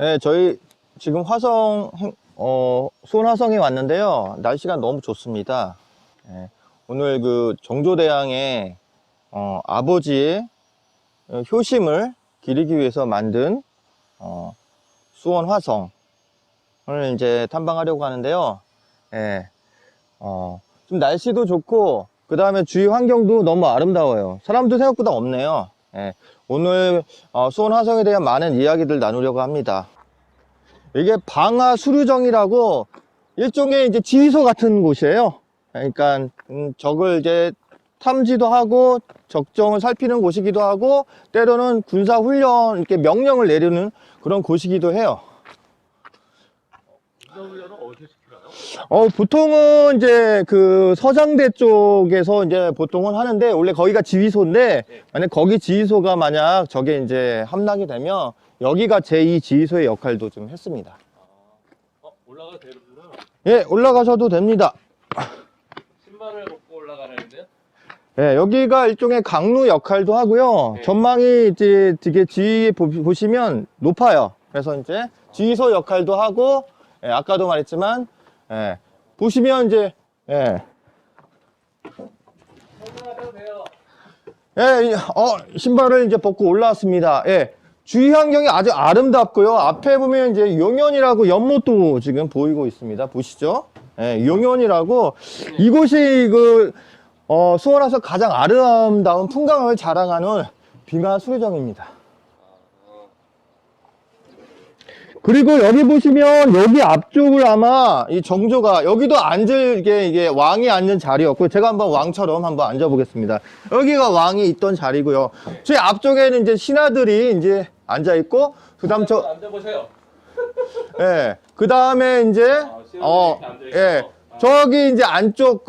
네, 저희 지금 수원 화성에 왔는데요. 날씨가 너무 좋습니다. 네, 오늘 그 정조대왕의 아버지의 효심을 기리기 위해서 만든 수원 화성을 이제 탐방하려고 하는데요. 네, 좀 날씨도 좋고 그 다음에 주위 환경도 너무 아름다워요. 사람도 생각보다 없네요. 네, 오늘 수원 화성에 대한 많은 이야기들 나누려고 합니다. 이게 방화수류정이라고 일종의 이제 지휘소 같은 곳이에요. 그러니까 적을 이제 탐지도 하고 적정을 살피는 곳이기도 하고 때로는 군사훈련 이렇게 명령을 내리는 그런 곳이기도 해요. 군사훈련은 어디서 시키나요? 보통은 이제 그 서장대 쪽에서 이제 보통은 하는데 원래 거기가 지휘소인데 만약 거기 지휘소가 만약 저게 이제 함락이 되면 여기가 제2 지휘소의 역할도 좀 했습니다. 올라가도 되는구나. 예, 올라가셔도 됩니다. 신발을 벗고 올라가라는데요? 예, 여기가 일종의 강루 역할도 하고요. 네. 전망이 이제 되게 지휘 보시면 높아요. 그래서 이제 지휘소 역할도 하고, 예, 아까도 말했지만, 예, 보시면 이제, 예. 올라가도 돼요. 예, 신발을 이제 벗고 올라왔습니다. 예. 주위 환경이 아주 아름답고요. 앞에 보면 이제 용현이라고 연못도 지금 보이고 있습니다. 보시죠? 예, 용현이라고 이곳이 수원에서 가장 아름다운 풍광을 자랑하는 빙하수류정입니다. 그리고 여기 보시면 여기 앞쪽을 아마 이 정조가 여기도 앉을 이게 왕이 앉는 자리였고 제가 한번 왕처럼 한번 앉아 보겠습니다. 여기가 왕이 있던 자리고요. 제 앞쪽에는 이제 신하들이 이제 앉아 있고 그다음 앉아보세요. 예. 그다음에 이제 예. 저기 이제 안쪽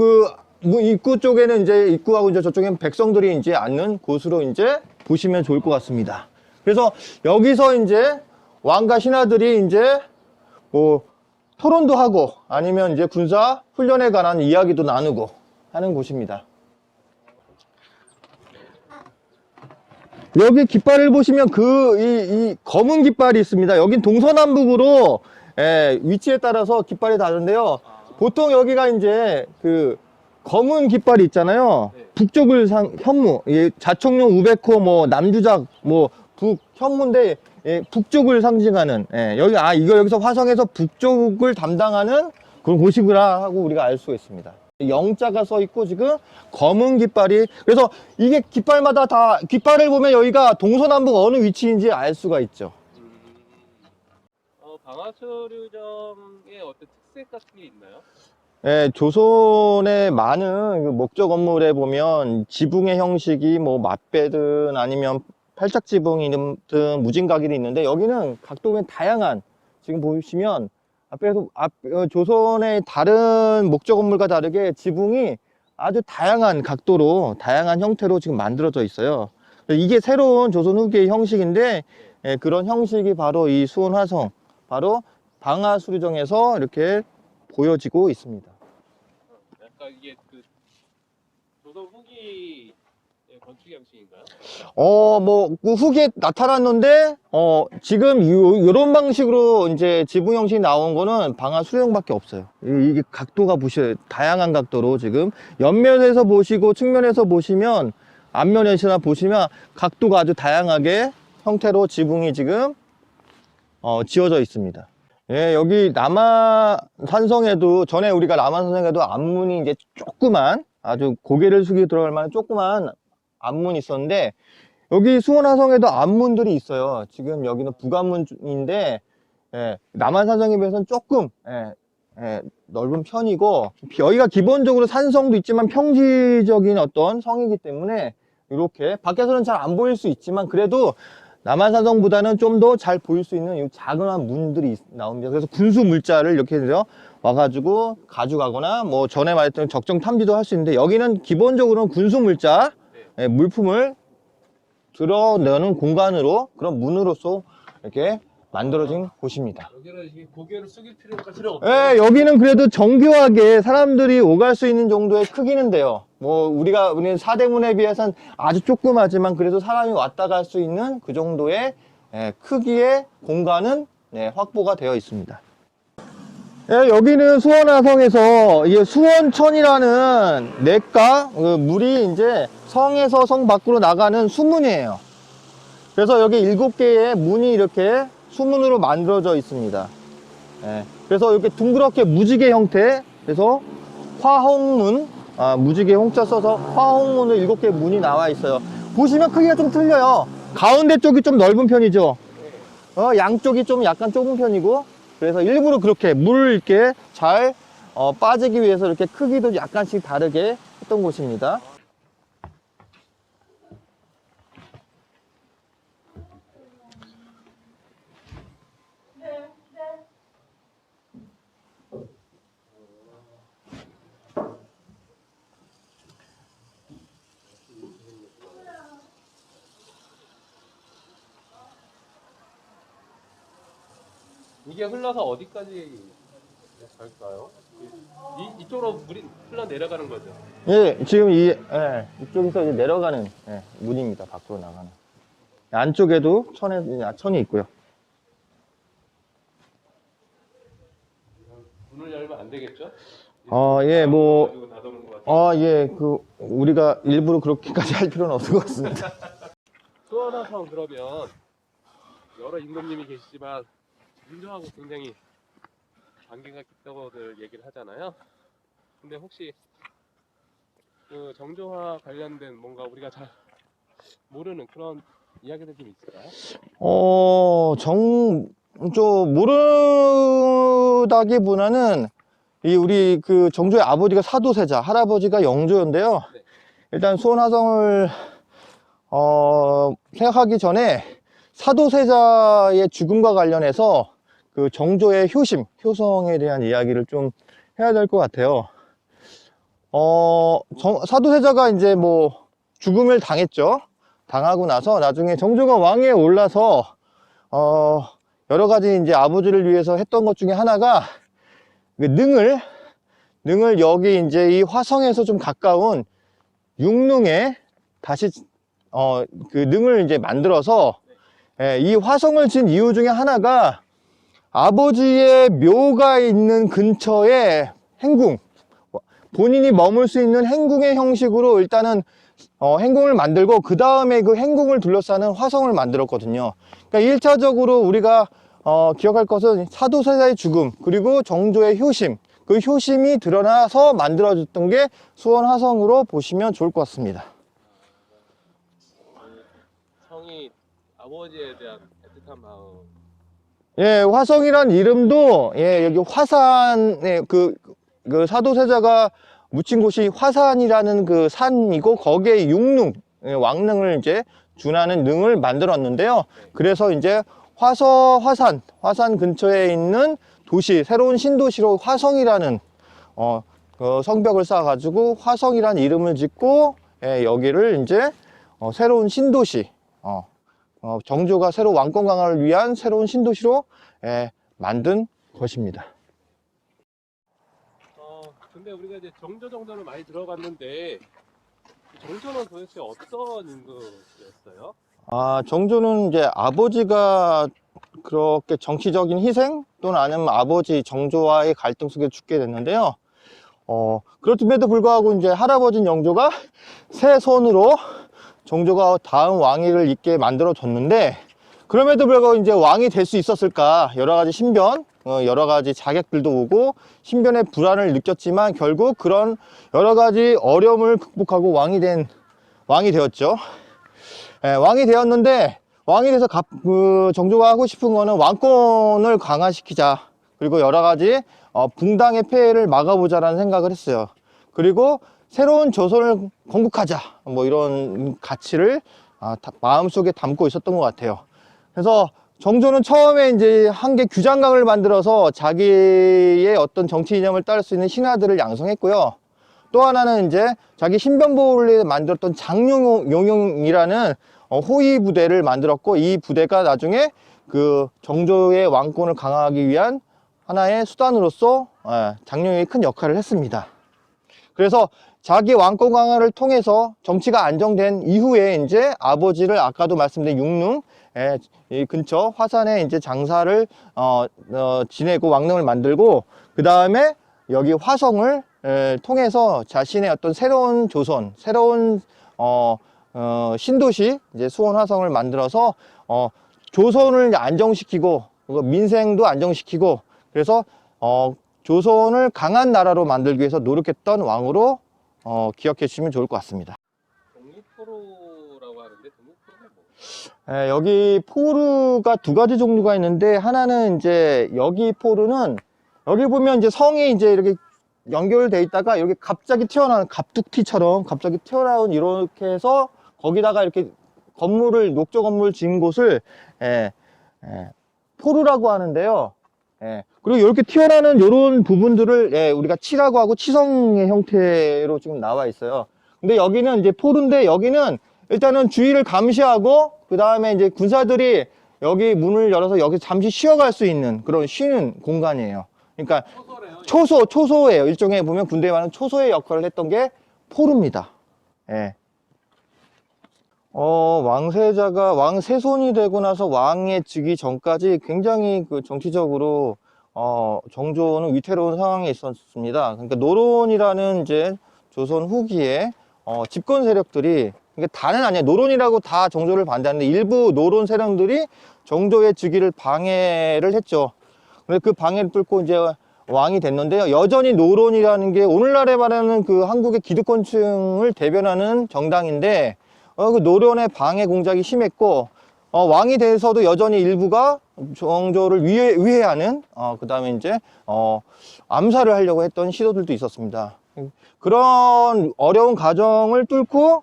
입구 쪽에는 이제 입구하고 이제 저쪽에는 백성들이 이제 앉는 곳으로 이제 보시면 좋을 것 같습니다. 그래서 여기서 이제 왕과 신하들이 이제 뭐 토론도 하고 아니면 이제 군사 훈련에 관한 이야기도 나누고 하는 곳입니다. 여기 깃발을 보시면 이 검은 깃발이 있습니다. 여긴 동서남북으로 위치에 따라서 깃발이 다른데요. 보통 여기가 이제 그 검은 깃발이 있잖아요. 네. 북쪽을 현무, 자청룡 우베코 뭐 남주작 뭐 북 현무인데 북쪽을 상징하는 여기서 화성에서 북쪽을 담당하는 그런 곳이구나 하고 우리가 알 수가 있습니다. 영자가 써 있고 지금 검은 깃발이 그래서 이게 깃발마다 다 깃발을 보면 여기가 동서남북 어느 위치인지 알 수가 있죠. 방화수류정의 어떤 특색 같은 게 있나요? 예, 조선의 많은 그 목조 건물에 보면 지붕의 형식이 뭐 맞배든 아니면 팔짝 지붕이든 무진각이 있는데 여기는 각도가 다양한 지금 보시면 앞에서 조선의 다른 목조 건물과 다르게 지붕이 아주 다양한 각도로 다양한 형태로 지금 만들어져 있어요. 이게 새로운 조선 후기의 형식인데 그런 형식이 바로 이 수원 화성 바로 방화수류정에서 이렇게 보여지고 있습니다. 약간 이게 그 조선 후기 건축 형식인가요? 그 후기에 나타났는데, 지금 요런 방식으로 이제 지붕 형식이 나온 거는 방화수류정밖에 없어요. 이게 각도가 보셔요. 다양한 각도로 지금 옆면에서 보시고 측면에서 보시면 앞면에서나 보시면 각도가 아주 다양하게 형태로 지붕이 지금 지어져 있습니다. 예, 여기 남한산성에도 전에 우리가 남한산성에도 앞문이 이제 조그만 아주 고개를 숙이고 들어갈 만한 조그만 앞문이 있었는데 여기 수원화성에도 앞문들이 있어요. 지금 여기는 북앞문인데 남한산성에 비해서는 조금 넓은 편이고 여기가 기본적으로 산성도 있지만 평지적인 어떤 성이기 때문에 이렇게 밖에서는 잘 안 보일 수 있지만 그래도 남한산성보다는 좀 더 잘 보일 수 있는 이 작은 문들이 나옵니다. 그래서 군수 물자를 이렇게 해서 와가지고 가져가거나 뭐 전에 말했던 적정 탐지도 할 수 있는데 여기는 기본적으로는 군수 물자 물품을 드러내는 공간으로 그런 문으로서 이렇게 만들어진 곳입니다. 여기는 이게 고개를 숙일 필요가 전혀 없고. 예, 여기는 그래도 정교하게 사람들이 오갈 수 있는 정도의 크기는 돼요. 뭐 우리는 사대문에 비해서는 아주 조그마지만 그래도 사람이 왔다 갈 수 있는 그 정도의 크기의 공간은 네, 확보가 되어 있습니다. 네, 여기는 수원화성에서 이게 수원천이라는 냇가 물이 이제 성에서 성 밖으로 나가는 수문이에요. 그래서 여기 7개의 문이 이렇게 수문으로 만들어져 있습니다. 네, 그래서 이렇게 둥그렇게 무지개 형태, 그래서 화홍문, 무지개 홍자 써서 화홍문으로 7개의 문이 나와 있어요. 보시면 크기가 좀 틀려요. 가운데 쪽이 좀 넓은 편이죠. 양쪽이 좀 약간 좁은 편이고, 그래서 일부러 그렇게 물 이렇게 잘 빠지기 위해서 이렇게 크기도 약간씩 다르게 했던 곳입니다. 이게 흘러서 어디까지 갈까요? 이쪽으로 물이 흘러 내려가는 거죠. 예, 지금 이쪽에서 이제 내려가는 문입니다. 밖으로 나가는. 안쪽에도 천이 있고요. 문을 열면 안 되겠죠? 예, 뭐, 가지고 닫아놓은 것 같아요. 예, 우리가 일부러 그렇게까지 할 필요는 없을 것 같습니다. 수원화성 그러면 여러 임금님이 계시지만 민주하고 굉장히 관계가 깊다고들 얘기를 하잖아요. 근데 혹시 그 정조와 관련된 뭔가 우리가 잘 모르는 그런 이야기들 좀 있을까요? 모르다기보다는 우리 그 정조의 아버지가 사도세자, 할아버지가 영조인데요. 네. 일단 수원화성을 생각하기 전에 사도세자의 죽음과 관련해서 그 정조의 효성에 대한 이야기를 좀 해야 될 것 같아요. 사도세자가 이제 뭐 죽음을 당했죠. 당하고 나서 나중에 정조가 왕위에 올라서 여러 가지 이제 아버지를 위해서 했던 것 중에 하나가 그 능을 여기 이제 이 화성에서 좀 가까운 육릉에 다시 그 능을 이제 만들어서 이 화성을 진 이유 중에 하나가 아버지의 묘가 있는 근처에 행궁, 본인이 머물 수 있는 행궁의 형식으로 일단은 행궁을 만들고 그 다음에 그 행궁을 둘러싸는 화성을 만들었거든요. 그러니까 1차적으로 우리가 기억할 것은 사도세자의 죽음, 그리고 정조의 효심, 그 효심이 드러나서 만들어졌던 게 수원화성으로 보시면 좋을 것 같습니다. 성이 아버지에 대한 애틋한 마음. 예, 화성이란 이름도 여기 화산에 그 사도세자가 묻힌 곳이 화산이라는 그 산이고 거기에 육릉, 왕릉을 이제 준하는 능을 만들었는데요. 그래서 이제 화산 근처에 있는 도시, 새로운 신도시로 화성이라는 성벽을 쌓아가지고 화성이라는 이름을 짓고 여기를 이제 새로운 신도시, 정조가 새로 왕권 강화를 위한 새로운 신도시로 만든 것입니다. 근데 우리가 이제 정조 정도는 많이 들어봤는데 정조는 도대체 어떤 임금이었어요? 정조는 이제 아버지가 그렇게 정치적인 희생 또는 아니면 아버지 정조와의 갈등 속에 죽게 됐는데요. 그렇음에도 불구하고 이제 할아버지 영조가 새 손으로 정조가 다음 왕위를 잇게 만들어 줬는데, 그럼에도 불구하고 이제 왕이 될 수 있었을까? 여러 가지 신변, 여러 가지 자객들도 오고 신변의 불안을 느꼈지만 결국 그런 여러 가지 어려움을 극복하고 왕이 되었죠. 왕이 되었는데, 왕이 돼서 정조가 하고 싶은 거는 왕권을 강화시키자, 그리고 여러 가지 붕당의 폐해를 막아보자라는 생각을 했어요. 그리고 새로운 조선을 건국하자, 뭐 이런 가치를 마음속에 담고 있었던 것 같아요. 그래서 정조는 처음에 이제 한 개 규장각을 만들어서 자기의 어떤 정치 이념을 따를 수 있는 신하들을 양성했고요. 또 하나는 이제 자기 신변 보호를 위해 만들었던 장용이라는 호위 부대를 만들었고, 이 부대가 나중에 그 정조의 왕권을 강화하기 위한 하나의 수단으로서 장용이 큰 역할을 했습니다. 그래서 자기 왕권 강화를 통해서 정치가 안정된 이후에 이제 아버지를 아까도 말씀드린 육릉, 이 근처 화산에 이제 장사를 지내고 왕릉을 만들고, 그 다음에 여기 화성을 통해서 자신의 어떤 새로운 조선, 새로운 신도시 이제 수원 화성을 만들어서 조선을 이제 안정시키고 민생도 안정시키고, 그래서 조선을 강한 나라로 만들기 위해서 노력했던 왕으로 기억해 주시면 좋을 것 같습니다. 동무포로라고 하는데 동무포로가 뭐? 여기 포루가 두 가지 종류가 있는데, 하나는 이제 여기 포루는 여기 보면 이제 성이 이제 이렇게 연결돼 있다가 이렇게 갑자기 튀어나온 갑툭튀처럼 갑자기 튀어나온, 이렇게 해서 거기다가 이렇게 건물을 녹조 건물 지은 곳을 포루라고 하는데요. 그리고 이렇게 튀어나오는 이런 부분들을 우리가 치라고 하고 치성의 형태로 지금 나와 있어요. 근데 여기는 이제 포루인데, 여기는 일단은 주위를 감시하고 그 다음에 이제 군사들이 여기 문을 열어서 여기 잠시 쉬어갈 수 있는 그런 쉬는 공간이에요. 그러니까 초소예요. 일종의 보면 군대에 많은 초소의 역할을 했던 게 포루입니다. 왕세자가 왕세손이 되고 나서 왕에 즉위 전까지 굉장히 그 정치적으로 정조는 위태로운 상황에 있었습니다. 그러니까 노론이라는 이제 조선 후기에 집권 세력들이, 그러니까 다는 아니에요. 노론이라고 다 정조를 반대하는데 일부 노론 세력들이 정조의 즉위를 방해를 했죠. 근데 그 방해를 뚫고 이제 왕이 됐는데요. 여전히 노론이라는 게 오늘날에 말하는 그 한국의 기득권층을 대변하는 정당인데, 그 노론의 방해 공작이 심했고, 왕이 돼서도 여전히 일부가 정조를 위해하는, 그 다음에 이제, 암살을 하려고 했던 시도들도 있었습니다. 그런 어려운 과정을 뚫고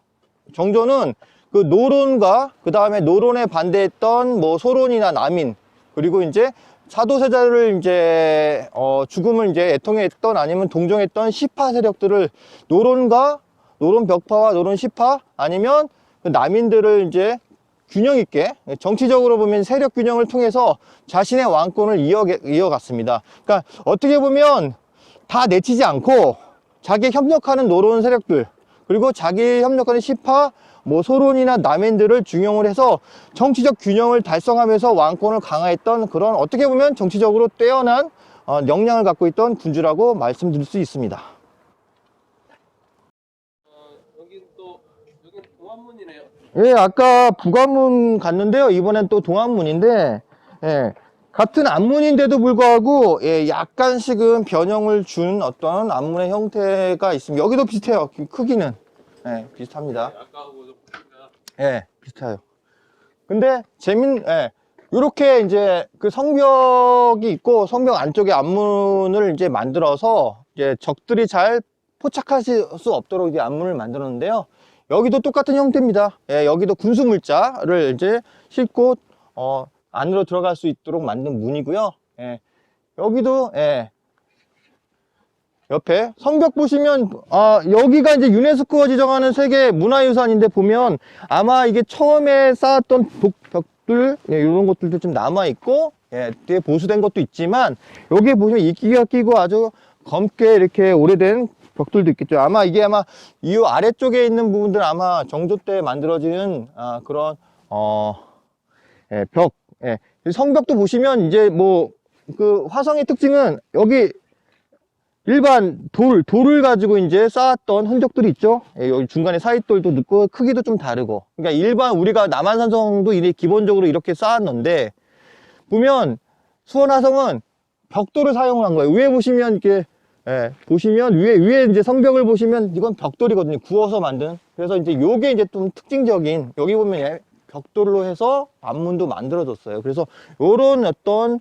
정조는 그 노론과 그 다음에 노론에 반대했던 뭐 소론이나 남인, 그리고 이제 사도세자를 이제, 죽음을 이제 애통했던 아니면 동정했던 시파 세력들을 노론 벽파와 노론 시파 아니면 그 남인들을 이제 균형 있게 정치적으로 보면 세력 균형을 통해서 자신의 왕권을 이어갔습니다. 그러니까 어떻게 보면 다 내치지 않고 자기 협력하는 노론 세력들, 그리고 자기 협력하는 시파, 뭐 소론이나 남인들을 중용을 해서 정치적 균형을 달성하면서 왕권을 강화했던 그런, 어떻게 보면 정치적으로 뛰어난 역량을 갖고 있던 군주라고 말씀드릴 수 있습니다. 여긴 동안문이네요. 예, 아까 북안문 갔는데요. 이번엔 또 동안문인데, 같은 안문인데도 불구하고 약간씩은 변형을 준 어떤 안문의 형태가 있습니다. 여기도 비슷해요. 크기는 비슷합니다. 아까하고 좀 보니까 비슷해요. 근데 요렇게 이제 그 성벽이 있고, 성벽 안쪽에 안문을 이제 만들어서 이제 적들이 잘 포착하실 수 없도록 이제 안문을 만들었는데요. 여기도 똑같은 형태입니다. 여기도 군수물자를 이제 싣고 안으로 들어갈 수 있도록 만든 문이고요. 여기도 옆에 성벽 보시면 여기가 이제 유네스코가 지정하는 세계 문화유산인데, 보면 아마 이게 처음에 쌓았던 벽들 이런 것들도 좀 남아 있고, 뒤에 보수된 것도 있지만, 여기 보시면 이끼가 끼고 아주 검게 이렇게 오래된 벽들도 있겠죠. 아마 이게 이 아래쪽에 있는 부분들은 아마 정조 때 만들어지는 그런 벽. 성벽도 보시면 이제 뭐 그 화성의 특징은 여기 일반 돌을 가지고 이제 쌓았던 흔적들이 있죠. 여기 중간에 사이돌도 넣고 크기도 좀 다르고. 그러니까 일반 우리가 남한산성도 기본적으로 이렇게 쌓았는데, 보면 수원화성은 벽돌을 사용한 거예요. 위에 보시면 이렇게 보시면 위에 이제 성벽을 보시면 이건 벽돌이거든요. 구워서 만든. 그래서 이제 요게 이제 좀 특징적인, 여기 보면 벽돌로 해서 안문도 만들어졌어요. 그래서 요런 어떤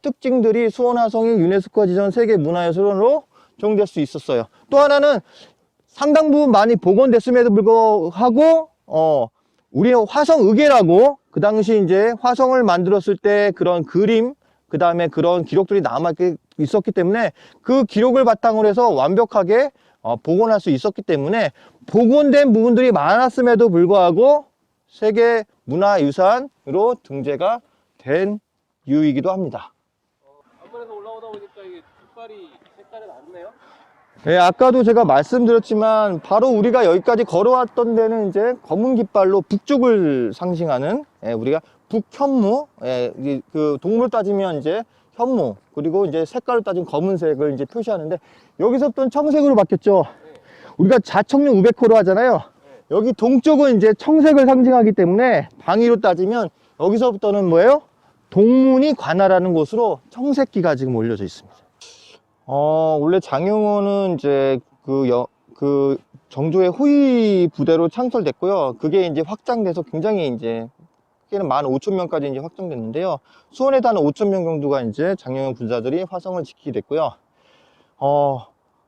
특징들이 수원화성이 유네스코 지정 세계 문화유산으로 지정될 수 있었어요. 또 하나는 상당 부분 많이 복원됐음에도 불구하고 우리 화성의계라고 그 당시 이제 화성을 만들었을 때 그런 그림, 그 다음에 그런 기록들이 남아 있었기 때문에 그 기록을 바탕으로 해서 완벽하게 복원할 수 있었기 때문에 복원된 부분들이 많았음에도 불구하고 세계 문화유산으로 등재가 된 이유이기도 합니다. 안문에서 올라오다 보니까 이게 깃발이 색깔이 다르네요. 아까도 제가 말씀드렸지만 바로 우리가 여기까지 걸어왔던 데는 이제 검은 깃발로 북쪽을 상징하는, 우리가 북현무, 예, 그 동물 따지면 이제 현무, 그리고 이제 색깔로 따지면 검은색을 이제 표시하는데, 여기서부터는 청색으로 바뀌었죠. 우리가 자청룡 우베코로 하잖아요. 여기 동쪽은 이제 청색을 상징하기 때문에 방위로 따지면 여기서부터는 뭐예요? 동문이 관할하는 곳으로 청색기가 지금 올려져 있습니다. 원래 장영호는 이제 그 정조의 호위 부대로 창설됐고요. 그게 이제 확장돼서 굉장히 이제 크게는 15,000명까지 이제 확장됐는데요. 수원에도 한 5,000명 정도가 이제 장영호 군사들이 화성을 지키게 됐고요.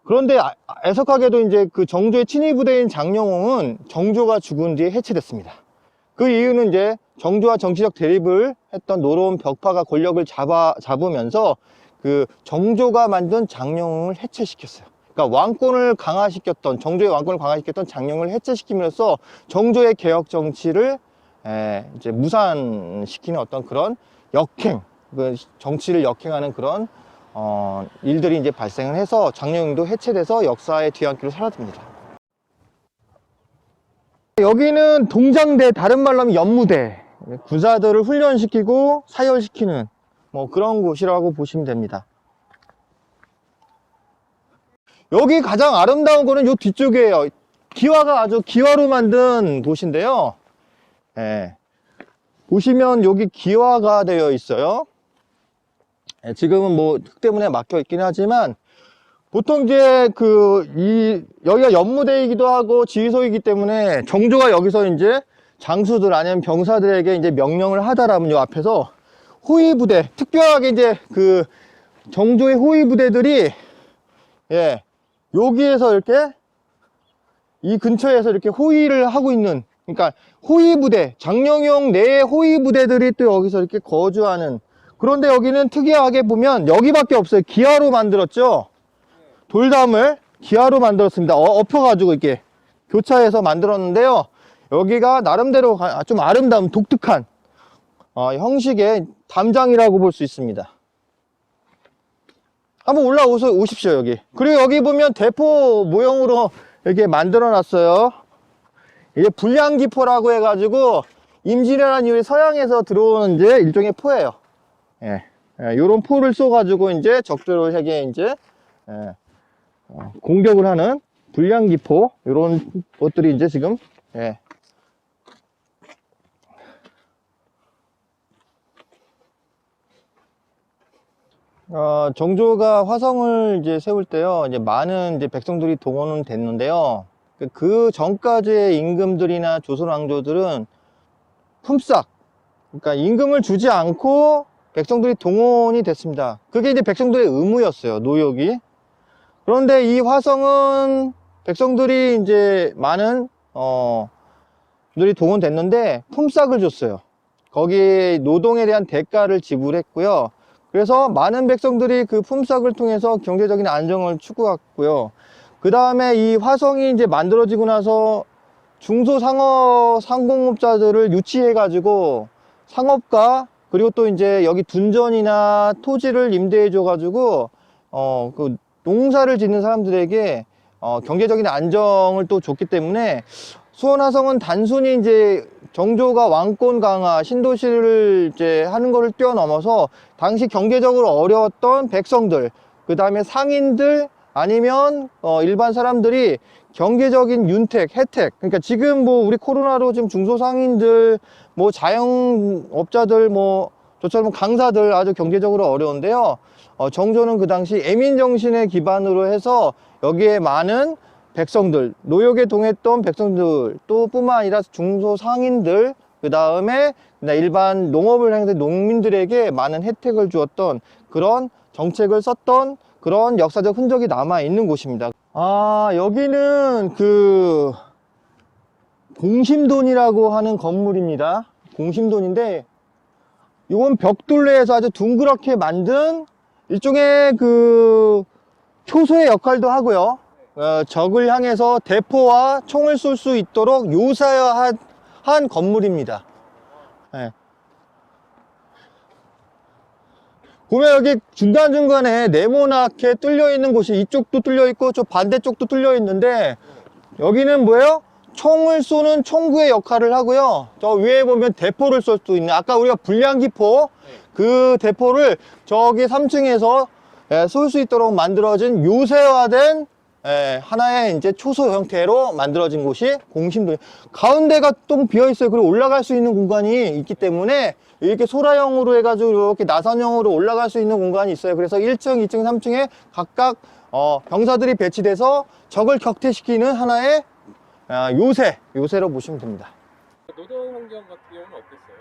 그런데 애석하게도 이제 그 정조의 친위 부대인 장영홍은 정조가 죽은 뒤에 해체됐습니다. 그 이유는 이제 정조와 정치적 대립을 했던 노론 벽파가 권력을 잡으면서 그 정조가 만든 장영홍을 해체시켰어요. 그러니까 정조의 왕권을 강화시켰던 장영홍을 해체시킴으로써 정조의 개혁 정치를 이제 무산시키는 어떤 그런 역행, 그 정치를 역행하는 그런 일들이 이제 발생을 해서 장영홍도 해체돼서 역사의 뒤안길로 사라집니다. 여기는 동장대, 다른 말로 하면 연무대, 군사들을 훈련시키고 사열시키는 뭐 그런 곳이라고 보시면 됩니다. 여기 가장 아름다운 거는 요 뒤쪽이에요. 기와가 아주 기와로 만든 곳인데요. 보시면 여기 기와가 되어 있어요. 지금은 뭐 흙 때문에 막혀 있긴 하지만, 보통 이제 여기가 연무대이기도 하고 지휘소이기 때문에 정조가 여기서 이제 장수들 아니면 병사들에게 이제 명령을 하다라면 요 앞에서 호위부대, 특별하게 이제 그 정조의 호위부대들이 여기에서 이렇게 이 근처에서 이렇게 호위를 하고 있는, 그러니까 호위부대, 장영용 내의 호위부대들이 또 여기서 이렇게 거주하는. 그런데 여기는 특이하게 보면 여기밖에 없어요. 기와로 만들었죠. 돌담을 기와로 만들었습니다. 엎혀가지고 이렇게 교차해서 만들었는데요. 여기가 나름대로 좀 아름다운 독특한 형식의 담장이라고 볼 수 있습니다. 한번 올라오십시오, 여기. 그리고 여기 보면 대포 모형으로 이렇게 만들어 놨어요. 이게 불량기포라고 해가지고 임진왜란 이후에 서양에서 들어오는 이제 일종의 포예요. 요런 포를 쏘가지고 이제 적들에게 이제 공격을 하는 불량기포, 요런 것들이 이제 지금 정조가 화성을 이제 세울 때요, 이제 많은 이제 백성들이 동원은 됐는데요. 그 전까지의 임금들이나 조선 왕조들은 품삯, 그러니까 임금을 주지 않고 백성들이 동원이 됐습니다. 그게 이제 백성들의 의무였어요, 노역이. 그런데 이 화성은 백성들이 이제 많은 들이 동원됐는데 품삯을 줬어요. 거기 노동에 대한 대가를 지불했고요. 그래서 많은 백성들이 그 품삯을 통해서 경제적인 안정을 추구했고요. 그 다음에 이 화성이 이제 만들어지고 나서 상공업자들을 유치해 가지고 상업가, 그리고 또 이제 여기 둔전이나 토지를 임대해 줘 가지고 그 농사를 짓는 사람들에게 경제적인 안정을 또 줬기 때문에 수원 화성은 단순히 이제 정조가 왕권 강화, 신도시를 이제 하는 거를 뛰어넘어서 당시 경제적으로 어려웠던 백성들, 그 다음에 상인들, 아니면 일반 사람들이 경제적인 윤택, 혜택, 그러니까 지금 뭐 우리 코로나로 지금 중소상인들, 뭐 자영업자들, 뭐 저처럼 강사들 아주 경제적으로 어려운데요. 정조는 그 당시 애민정신에 기반으로 해서 여기에 많은 백성들, 노역에 동했던 백성들 또 뿐만 아니라 중소상인들, 그 다음에 일반 농업을 하는 농민들에게 많은 혜택을 주었던 그런 정책을 썼던 그런 역사적 흔적이 남아 있는 곳입니다. 여기는 그 공심돈이라고 하는 건물입니다. 공심돈인데 이건 벽돌레에서 아주 둥그렇게 만든 일종의 그 초소의 역할도 하고요. 적을 향해서 대포와 총을 쏠 수 있도록 요사한 건물입니다. 보면 여기 중간중간에 네모나게 뚫려 있는 곳이 이쪽도 뚫려 있고 저 반대쪽도 뚫려 있는데, 여기는 뭐예요? 총을 쏘는 총구의 역할을 하고요. 저 위에 보면 대포를 쏠 수 있는, 아까 우리가 불량기포, 그 대포를 저기 3층에서 쏠 수 있도록 만들어진 요새화된 하나의 이제 초소 형태로 만들어진 곳이 공심도. 가운데가 또 비어 있어요. 그리고 올라갈 수 있는 공간이 있기 때문에 이렇게 소라형으로 해가지고 이렇게 나선형으로 올라갈 수 있는 공간이 있어요. 그래서 1층, 2층, 3층에 각각 병사들이 배치돼서 적을 격퇴시키는 하나의 요새로 보시면 됩니다. 노동 환경 같은 경우는 어땠어요?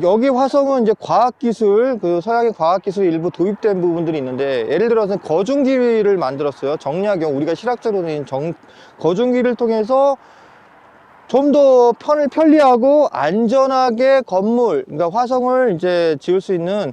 여기 화성은 이제 과학기술, 서양의 과학기술이 일부 도입된 부분들이 있는데, 예를 들어서 거중기를 만들었어요. 정약용, 우리가 실학적으로는 거중기를 통해서 좀 더 편리하고 안전하게 건물, 그러니까 화성을 이제 지을 수 있는,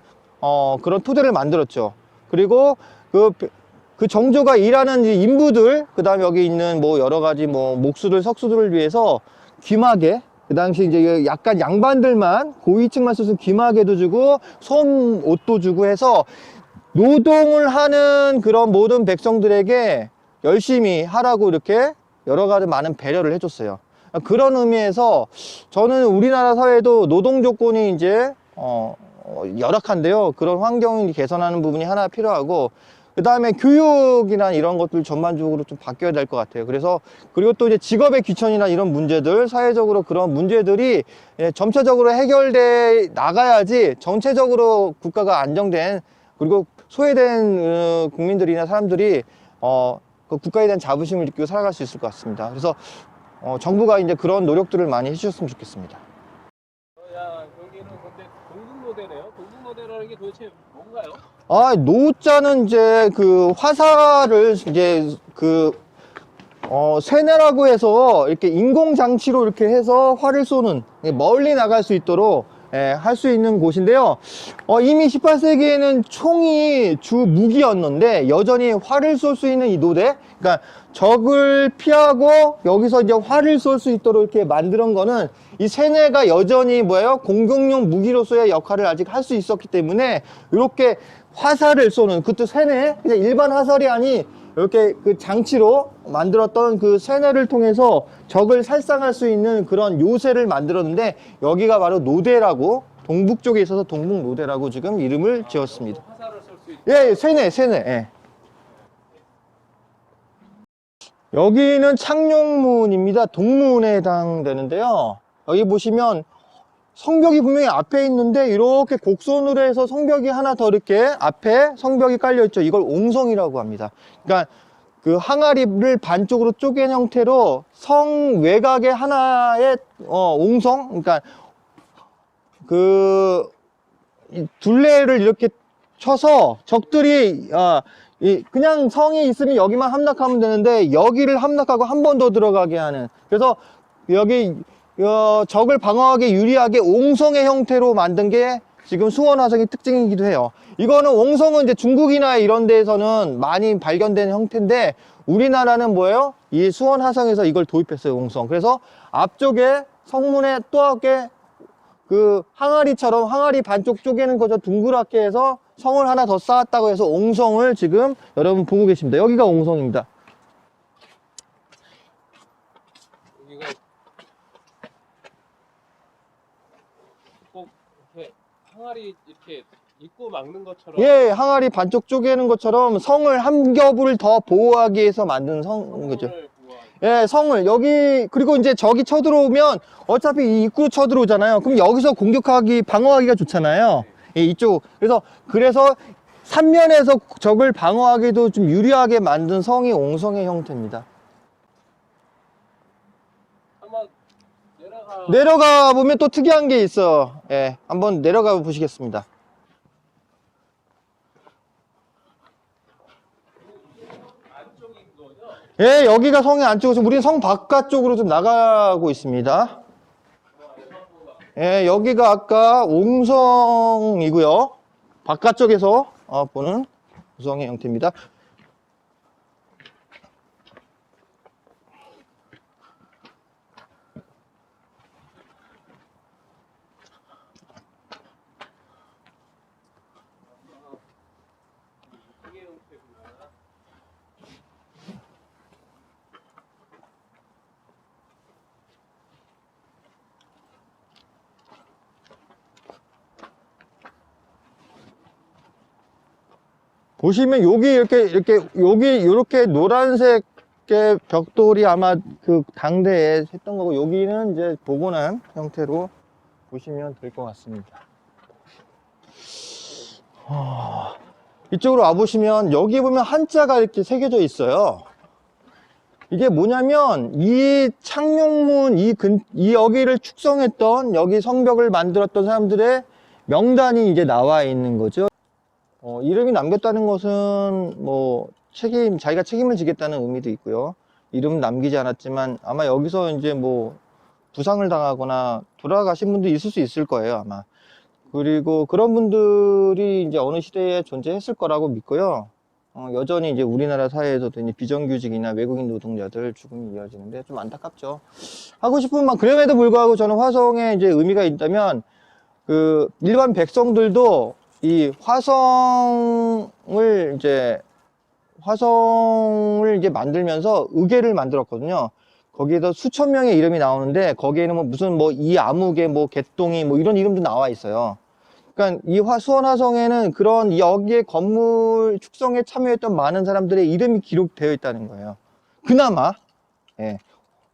그런 토대를 만들었죠. 그리고 그 정조가 일하는 이 인부들, 그 다음에 여기 있는 뭐 여러 가지 뭐 목수들, 석수들을 위해서 귀마개, 그 당시 이제 약간 양반들만, 고위층만 쓰는 귀마개도 주고, 솜옷도 주고 해서 노동을 하는 그런 모든 백성들에게 열심히 하라고 이렇게 여러 가지 많은 배려를 해줬어요. 그런 의미에서 저는 우리나라 사회도 노동 조건이 이제, 열악한데요. 그런 환경을 개선하는 부분이 하나 필요하고, 그 다음에 교육이나 이런 것들 전반적으로 좀 바뀌어야 될 것 같아요. 그래서, 그리고 또 이제 직업의 귀천이나 이런 문제들, 사회적으로 그런 문제들이 점차적으로 해결돼 나가야지 전체적으로 국가가 안정된, 그리고 소외된 국민들이나 사람들이, 그 국가에 대한 자부심을 느끼고 살아갈 수 있을 것 같습니다. 그래서, 정부가 이제 그런 노력들을 많이 해주셨으면 좋겠습니다. 야, 여기는 근데 동북로대네요. 동북로대라는 게 도대체 뭔가요? 노자는 이제 그 화살을 이제 세뇌라고 해서 이렇게 인공장치로 이렇게 해서 활을 쏘는, 멀리 나갈 수 있도록 할 수 있는 곳인데요. 이미 18세기에는 총이 주 무기였는데 여전히 활을 쏠 수 있는 이 노대, 그러니까 적을 피하고 여기서 이제 활을 쏠 수 있도록 이렇게 만드는 거는, 이 세뇌가 여전히 뭐예요? 공격용 무기로서의 역할을 아직 할 수 있었기 때문에 이렇게 화살을 쏘는, 그것도 세뇌, 그냥 일반 화살이 아니 이렇게 그 장치로 만들었던 그 세뇌를 통해서 적을 살상할 수 있는 그런 요새를 만들었는데, 여기가 바로 노대라고, 동북 쪽에 있어서 동북노대라고 지금 이름을 지었습니다. 화살을 쏠 수 있는. 예, 세뇌. 예. 여기는 창룡문입니다. 동문에 해당되는데요. 여기 보시면 성벽이 분명히 앞에 있는데 이렇게 곡선으로 해서 성벽이 하나 더 이렇게 앞에 성벽이 깔려 있죠. 이걸 옹성이라고 합니다. 그러니까 그 항아리를 반쪽으로 쪼갠 형태로 성 외곽의 하나의 옹성, 그러니까 그 둘레를 이렇게 쳐서 적들이 그냥 성이 있으면 여기만 함락하면 되는데 여기를 함락하고 한 번 더 들어가게 하는, 그래서 여기 적을 방어하기 유리하게 옹성의 형태로 만든 게 지금 수원화성의 특징이기도 해요. 이거는 옹성은 이제 중국이나 이런 데에서는 많이 발견되는 형태인데, 우리나라는 뭐예요? 이 수원화성에서 이걸 도입했어요, 옹성. 그래서 앞쪽에 성문에 또 이렇게 그 항아리처럼, 항아리 반쪽 쪼개는 거죠. 둥그랗게 해서 성을 하나 더 쌓았다고 해서 옹성을 지금 여러분 보고 계십니다. 여기가 옹성입니다. 여기가 꼭 이렇게 항아리 이렇게 입구 막는 것처럼. 예, 항아리 반쪽 쪼개는 것처럼 성을 한 겹을 더 보호하기 위해서 만든 거죠. 예, 성을 여기, 그리고 이제 적이 쳐들어오면 어차피 이 입구로 쳐들어오잖아요. 그럼 여기서 방어하기가 좋잖아요. 예, 이쪽. 그래서 삼면에서 적을 방어하기도 좀 유리하게 만든 성이 옹성의 형태입니다. 한번 내려가 보면 또 특이한 게 있어. 예, 한번 내려가 보시겠습니다. 안쪽인 거죠? 예, 여기가 성의 안쪽에서 우리는 성 바깥쪽으로 좀 나가고 있습니다. 예, 여기가 아까 옹성이고요. 바깥쪽에서 보는 옹성의 형태입니다. 이게 형태구나. 보시면 여기 이렇게 노란색의 벽돌이 아마 그 당대에 했던 거고, 여기는 이제 복원한 형태로 보시면 될 것 같습니다. 이쪽으로 와보시면 여기 보면 한자가 이렇게 새겨져 있어요. 이게 뭐냐면 이 창룡문 이 여기를 축성했던, 여기 성벽을 만들었던 사람들의 명단이 이제 나와 있는 거죠. 이름이 남겼다는 것은 뭐 자기가 책임을 지겠다는 의미도 있고요. 이름은 남기지 않았지만 아마 여기서 이제 뭐 부상을 당하거나 돌아가신 분도 있을 수 있을 거예요, 아마. 그리고 그런 분들이 이제 어느 시대에 존재했을 거라고 믿고요. 여전히 이제 우리나라 사회에서도 이제 비정규직이나 외국인 노동자들 죽음이 이어지는데 좀 안타깝죠. 하고 싶은 말, 그럼에도 불구하고 저는 화성에 이제 의미가 있다면, 그 일반 백성들도 이 화성을 이제 만들면서 의궤를 만들었거든요. 거기에서 수천 명의 이름이 나오는데, 거기에는 뭐 무슨 뭐 이 아무개 뭐 개똥이 뭐 이런 이름도 나와 있어요. 그러니까 이 수원 화성에는 그런 여기에 건물 축성에 참여했던 많은 사람들의 이름이 기록되어 있다는 거예요. 그나마. 예.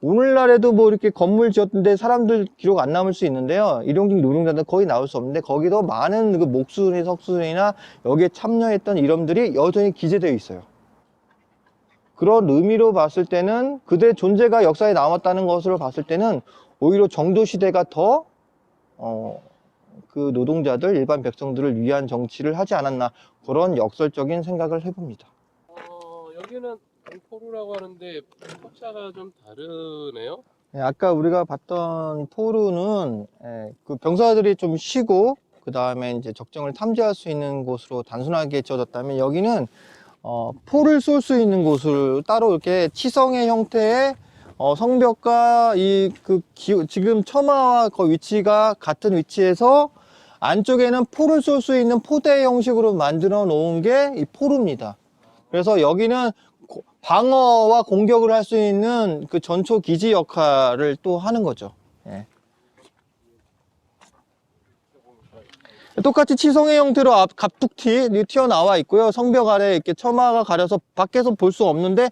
오늘날에도 뭐 이렇게 건물 지었는데 사람들 기록 안 남을 수 있는데요. 일용직 노동자들 거의 나올 수 없는데, 거기도 많은 그 목수나 석수나 여기에 참여했던 이름들이 여전히 기재되어 있어요. 그런 의미로 봤을 때는, 그들의 존재가 역사에 남았다는 것으로 봤을 때는 오히려 정조 시대가 더 그 노동자들, 일반 백성들을 위한 정치를 하지 않았나, 그런 역설적인 생각을 해봅니다. 여기는 포루라고 하는데 포차가 좀 다르네요. 예, 아까 우리가 봤던 포루는 그 병사들이 좀 쉬고 그 다음에 이제 적정을 탐지할 수 있는 곳으로 단순하게 지어졌다면, 여기는 포를 쏠 수 있는 곳을 따로 이렇게 치성의 형태의 성벽과 지금 처마와 그 위치가 같은 위치에서 안쪽에는 포를 쏠 수 있는 포대 형식으로 만들어 놓은 게 이 포루입니다. 그래서 여기는 방어와 공격을 할 수 있는 그 전초 기지 역할을 또 하는 거죠. 예. 똑같이 치성의 형태로 갑툭튀 튀어나와 있고요. 성벽 아래 이렇게 처마가 가려서 밖에서 볼 수 없는데,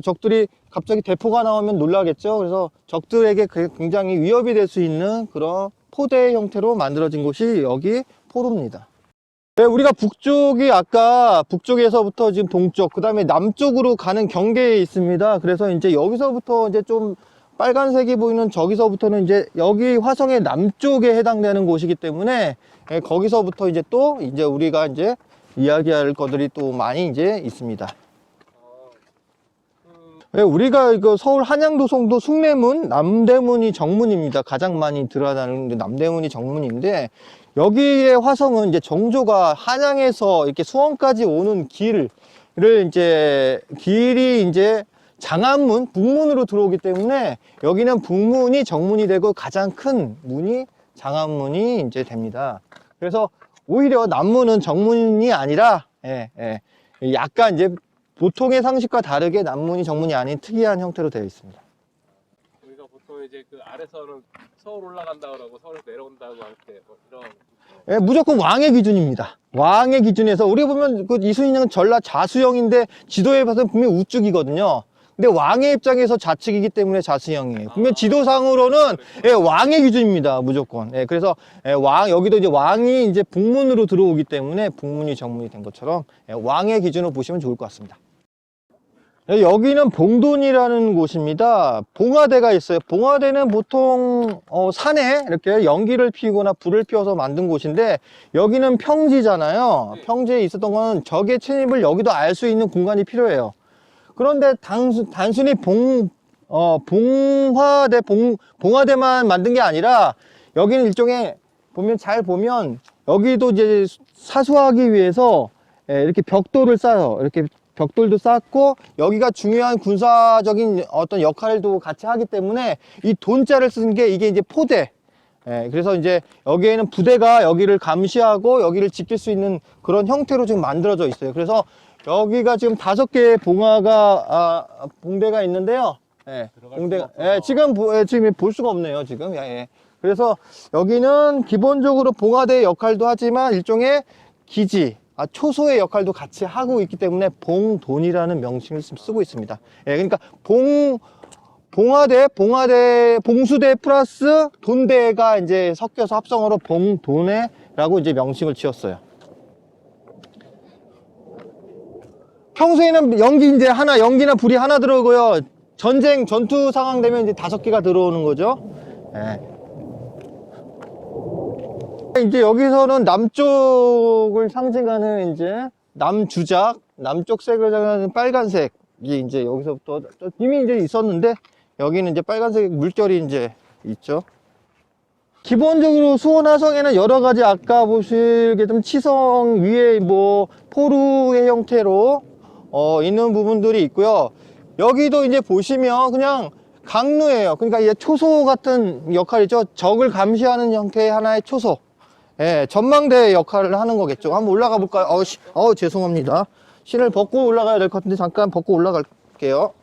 적들이 갑자기 대포가 나오면 놀라겠죠. 그래서 적들에게 굉장히 위협이 될 수 있는 그런 포대 형태로 만들어진 곳이 여기 포루입니다. 네, 우리가 아까 북쪽에서부터 지금 동쪽, 그 다음에 남쪽으로 가는 경계에 있습니다. 그래서 이제 여기서부터 이제 좀 빨간색이 보이는 저기서부터는 이제 여기 화성의 남쪽에 해당되는 곳이기 때문에, 거기서부터 이제 또 이제 우리가 이제 이야기할 것들이 또 많이 이제 있습니다. 우리가 이거 서울 한양도, 송도, 숭례문, 남대문이 정문입니다. 가장 많이 들어다니는 남대문이 정문인데, 여기의 화성은 이제 정조가 한양에서 이렇게 수원까지 오는 길이 이제 장안문, 북문으로 들어오기 때문에 여기는 북문이 정문이 되고 가장 큰 문이 장안문이 이제 됩니다. 그래서 오히려 남문은 정문이 아니라, 약간 이제 보통의 상식과 다르게 남문이 정문이 아닌 특이한 형태로 되어 있습니다. 우리가 보통 이제 그 아래서는 서울 올라간다고 하고 서울에서 내려온다고 할 때 뭐 이런. 무조건 왕의 기준입니다. 왕의 기준에서 우리가 보면 그 이순신은 전라 자수형인데 지도에 봐서 분명히 우측이거든요. 근데 왕의 입장에서 좌측이기 때문에 자수형이에요. 분명 지도상으로는 왕의 기준입니다. 무조건. 그래서 여기도 이제 왕이 이제 북문으로 들어오기 때문에 북문이 정문이 된 것처럼 왕의 기준으로 보시면 좋을 것 같습니다. 여기는 봉돈이라는 곳입니다. 봉화대가 있어요. 봉화대는 보통 산에 이렇게 연기를 피우거나 불을 피워서 만든 곳인데, 여기는 평지잖아요. 평지에 있었던 거는 적의 침입을 여기도 알 수 있는 공간이 필요해요. 그런데 단순히 봉화대만 만든 게 아니라, 여기는 일종의 잘 보면 여기도 이제 사수하기 위해서 이렇게 벽돌을 쌓아요. 이렇게 벽돌도 쌓고, 여기가 중요한 군사적인 어떤 역할도 같이 하기 때문에 이 돈자를 쓴 게 이게 이제 포대. 그래서 이제 여기에는 부대가 여기를 감시하고 여기를 지킬 수 있는 그런 형태로 지금 만들어져 있어요. 그래서 여기가 지금 5개의 봉대가 있는데요. 지금 볼 수가 없네요, 지금. 그래서 여기는 기본적으로 봉화대의 역할도 하지만 일종의 기지, 초소의 역할도 같이 하고 있기 때문에 봉돈이라는 명칭을 쓰고 있습니다. 예, 그러니까 봉수대 플러스 돈대가 이제 섞여서 합성어로 봉돈회라고 이제 명칭을 지었어요. 평소에는 연기나 불이 하나 들어오고요. 전투 상황 되면 이제 5개가 들어오는 거죠. 예. 이제 여기서는 남쪽을 상징하는 이제 남주작, 남쪽 색을 상징하는 빨간색이 이제 여기서부터 이미 이제 있었는데 여기는 이제 빨간색 물결이 이제 있죠. 기본적으로 수원화성에는 여러 가지 아까 보시겠지만 치성 위에 뭐 포루의 형태로 있는 부분들이 있고요. 여기도 이제 보시면 그냥 강루예요. 그러니까 이게 초소 같은 역할이죠. 적을 감시하는 형태의 하나의 초소. 예, 전망대 역할을 하는 거겠죠. 한번 올라가 볼까요? 죄송합니다. 신을 벗고 올라가야 될 것 같은데 잠깐 벗고 올라갈게요.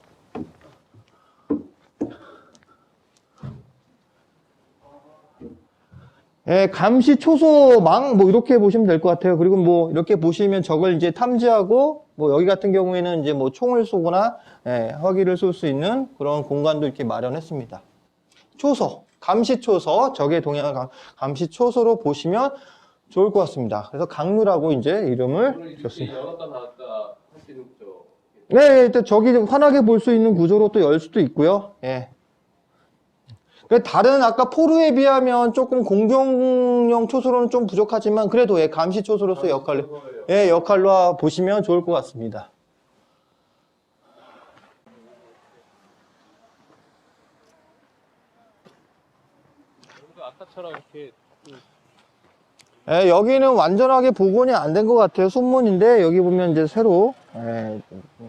예, 감시 초소망 뭐 이렇게 보시면 될 것 같아요. 그리고 뭐 이렇게 보시면 적을 이제 탐지하고 뭐 여기 같은 경우에는 이제 뭐 총을 쏘거나 화기를 쏠 수 있는 그런 공간도 이렇게 마련했습니다. 초소, 감시 초소, 적의 동향을 감시 초소로 보시면 좋을 것 같습니다. 그래서 강루라고 이제 이름을 줬습니다. 열었다 닫았다 할 수 있는 구조. 네, 일단 적이 환하게 볼 수 있는 구조로 또 열 수도 있고요. 예. 다른 아까 포루에 비하면 조금 공격용 초소로는 좀 부족하지만 그래도 감시 초소로서 역할로 보시면 좋을 것 같습니다. 아까처럼 이렇게 여기는 완전하게 복원이 안 된 것 같아요. 손문인데 여기 보면 이제 새로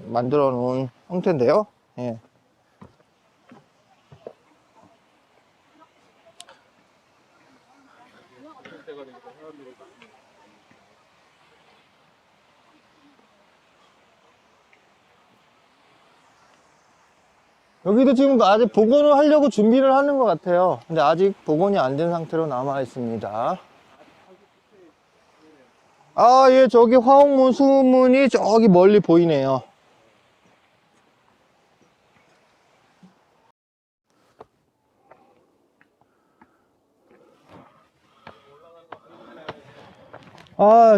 만들어 놓은 형태인데요. 예. 여기도 지금 아직 복원을 하려고 준비를 하는 것 같아요. 근데 아직 복원이 안 된 상태로 남아 있습니다. 예, 저기 화옥문, 수문이 저기 멀리 보이네요.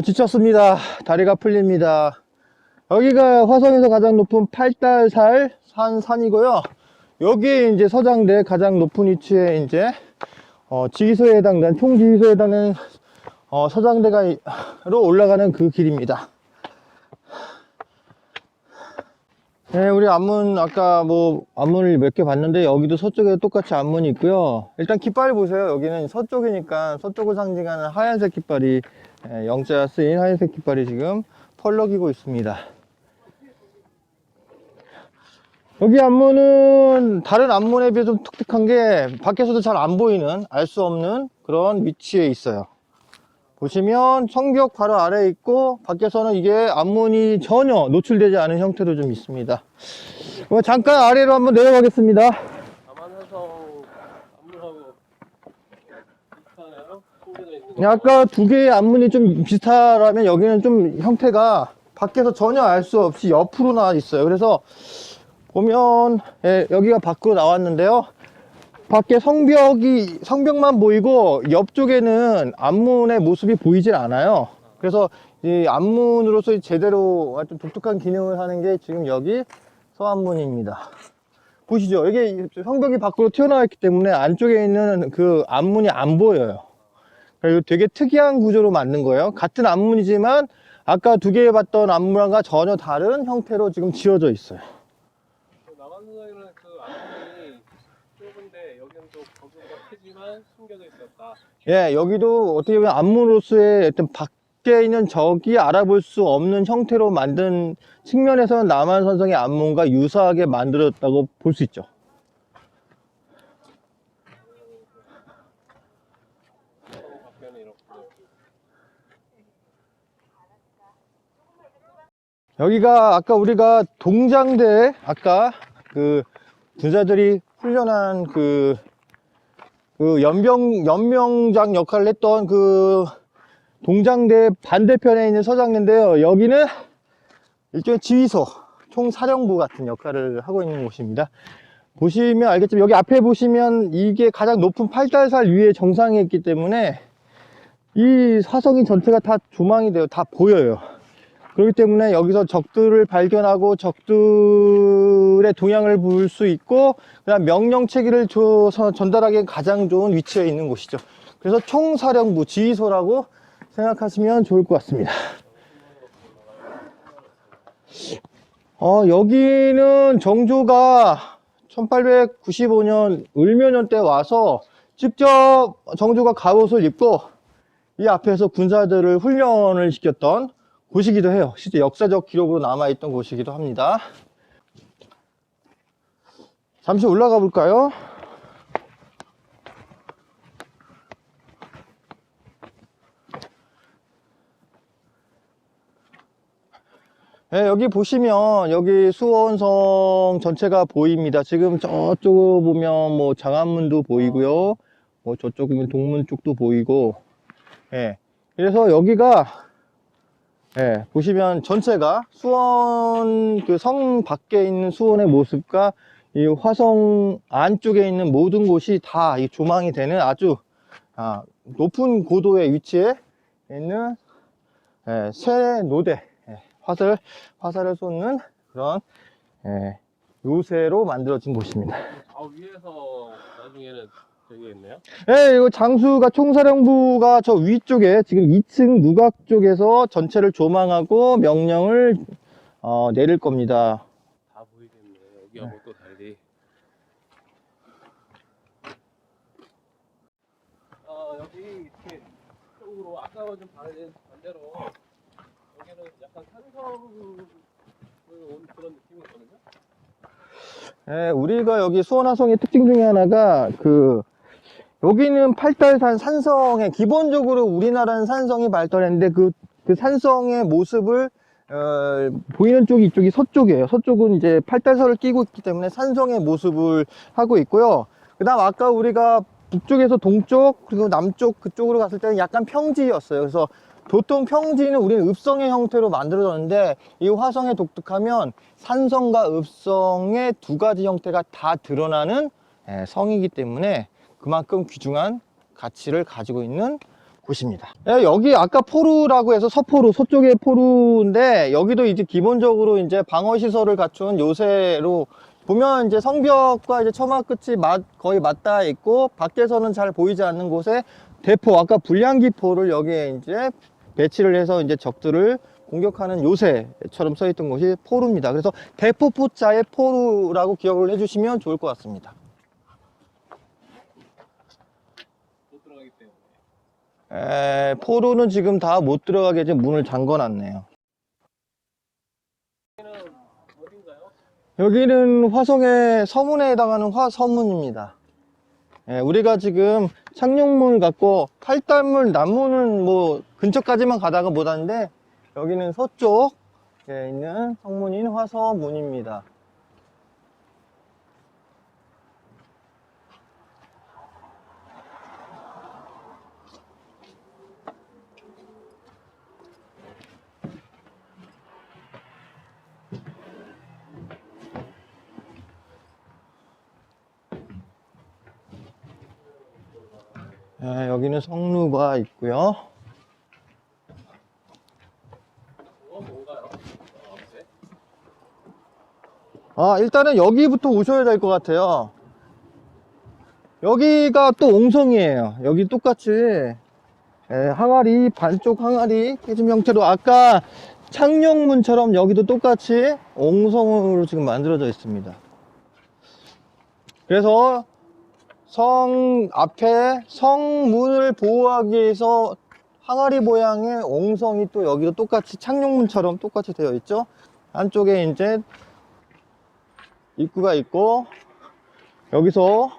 지쳤습니다. 다리가 풀립니다. 여기가 화성에서 가장 높은 팔달살 산이고요. 여기에 이제 서장대 가장 높은 위치에 이제 지휘소에 해당되는 총지휘소에 해당되는 서장대가로 올라가는 그 길입니다. 네, 우리 앞문 아까 뭐 앞문을 몇 개 봤는데 여기도 서쪽에 똑같이 앞문이 있고요. 일단 깃발 보세요. 여기는 서쪽이니까 서쪽을 상징하는 하얀색 깃발이 영자 쓰인 하얀색 깃발이 지금 펄럭이고 있습니다. 여기 앞문은 다른 앞문에 비해 좀 독특한 게 밖에서도 잘 안 보이는, 알 수 없는 그런 위치에 있어요. 보시면 성벽 바로 아래에 있고 밖에서는 이게 앞문이 전혀 노출되지 않은 형태로 좀 있습니다. 잠깐 아래로 한번 내려가겠습니다. 남한화성 앞문하고 비슷하나요? 아까 두 개의 앞문이 좀 비슷하다면 여기는 좀 형태가 밖에서 전혀 알 수 없이 옆으로 나와 있어요. 그래서 보면 여기가 밖으로 나왔는데요. 밖에 성벽만 보이고 옆쪽에는 앞문의 모습이 보이질 않아요. 그래서 이 앞문으로서 제대로 좀 독특한 기능을 하는 게 지금 여기 서앞문입니다. 보시죠. 이게 성벽이 밖으로 튀어나와 있기 때문에 안쪽에 있는 그 앞문이 안 보여요. 그러니까 되게 특이한 구조로 만든 거예요. 같은 앞문이지만 아까 두 개 봤던 앞문과 전혀 다른 형태로 지금 지어져 있어요. 남한화성에는 그 앞문이 좁은데 여기는 또 거기보다 크지만 숨겨져 있었다. 예, 여기도 어떻게 보면 앞문으로서의 어떤 밖에 있는 적이 알아볼 수 없는 형태로 만든 측면에서는 남한선성의 앞문과 유사하게 만들었다고 볼 수 있죠. 여기가 아까 우리가 동장대, 아까 그 군사들이 훈련한 그 연명장 역할을 했던 그 동장대 반대편에 있는 서장대인데요. 여기는 일종의 지휘소, 총사령부 같은 역할을 하고 있는 곳입니다. 보시면 알겠지만 여기 앞에 보시면 이게 가장 높은 8달살 위에 정상에 있기 때문에 이 화성이 전체가 다 조망이 돼요. 다 보여요. 그렇기 때문에 여기서 적들을 발견하고 적들의 동향을 볼 수 있고, 그다음 명령 체계를 전달하기에 가장 좋은 위치에 있는 곳이죠. 그래서 총사령부 지휘소라고 생각하시면 좋을 것 같습니다. 여기는 정조가 1895년 을묘년 때 와서 직접 정조가 갑옷을 입고 이 앞에서 군사들을 훈련을 시켰던 곳이기도 해요. 실제 역사적 기록으로 남아있던 곳이기도 합니다. 잠시 올라가 볼까요? 네, 여기 보시면 여기 수원성 전체가 보입니다. 지금 저쪽으로 보면 뭐 장안문도 보이고요. 뭐 저쪽 보면 동문 쪽도 보이고. 예. 그래서 여기가 보시면 전체가 수원 그 성 밖에 있는 수원의 모습과 이 화성 안쪽에 있는 모든 곳이 다 이 조망이 되는 아주 높은 고도의 위치에 있는 쇠노대, 화살을 쏟는 그런 요새로 만들어진 곳입니다. 위에서 나중에는 저기 있네요. 네, 이거 장수가 총사령부가 저 위쪽에 지금 2층 누각 쪽에서 전체를 조망하고 명령을 내릴 겁니다. 다 보이겠네. 여기하고 또 달리. 여기 이렇게 쪽으로 아까와 좀 반대로 여기는 약간 산성을 온 그런 느낌이 있거든요. 네, 우리가 여기 수원화성의 특징 중에 하나가 여기는 팔달산 산성에 기본적으로 우리나라는 산성이 발달했는데 그 산성의 모습을 보이는 쪽이 이쪽이 서쪽이에요. 서쪽은 이제 팔달설을 끼고 있기 때문에 산성의 모습을 하고 있고요. 그 다음 아까 우리가 북쪽에서 동쪽 그리고 남쪽 그쪽으로 갔을 때는 약간 평지였어요. 그래서 보통 평지는 우리는 읍성의 형태로 만들어졌는데 이 화성에 독특하면 산성과 읍성의 두 가지 형태가 다 드러나는 성이기 때문에 그만큼 귀중한 가치를 가지고 있는 곳입니다. 여기 아까 포루라고 해서 서포루, 서쪽의 포루인데 여기도 이제 기본적으로 이제 방어 시설을 갖춘 요새로 보면 이제 성벽과 이제 처마 끝이 거의 맞닿아 있고 밖에서는 잘 보이지 않는 곳에 대포, 아까 불량기포를 여기에 이제 배치를 해서 이제 적들을 공격하는 요새처럼 써 있던 곳이 포루입니다. 그래서 대포포자의 포루라고 기억을 해주시면 좋을 것 같습니다. 포로는 지금 다 못 들어가게 지금 문을 잠궈 놨네요. 여기는 화성의 서문에 해당하는 화서문입니다. 우리가 지금 창룡문을 갖고 팔달문, 남문은 뭐 근처까지만 가다가 못 왔는데 여기는 서쪽에 있는 성문인 화서문입니다. 여기는 성루가 있고요. 일단은 여기부터 오셔야 될 것 같아요. 여기가 또 옹성이에요. 여기 똑같이 항아리, 반쪽 항아리 깨짐 형태로 아까 창룡문처럼 여기도 똑같이 옹성으로 지금 만들어져 있습니다. 그래서 성 앞에 성문을 보호하기 위해서 항아리 모양의 옹성이 또 여기도 똑같이 창룡문처럼 똑같이 되어 있죠. 안쪽에 이제 입구가 있고 여기서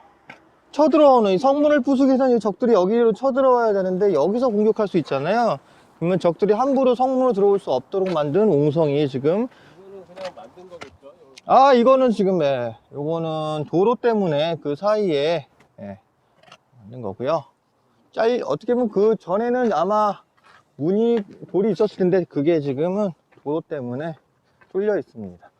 쳐들어오는, 이 성문을 부수기해서 적들이 여기로 쳐들어와야 되는데 여기서 공격할 수 있잖아요. 그러면 적들이 함부로 성문으로 들어올 수 없도록 만든 옹성이 지금, 이거는 그냥 만든 거겠죠? 이거는 지금 요거는 도로 때문에 그 사이에 만든 거고요. 어떻게 보면 그 전에는 아마 문이 돌이 있었을 텐데 그게 지금은 도로 때문에 뚫려 있습니다.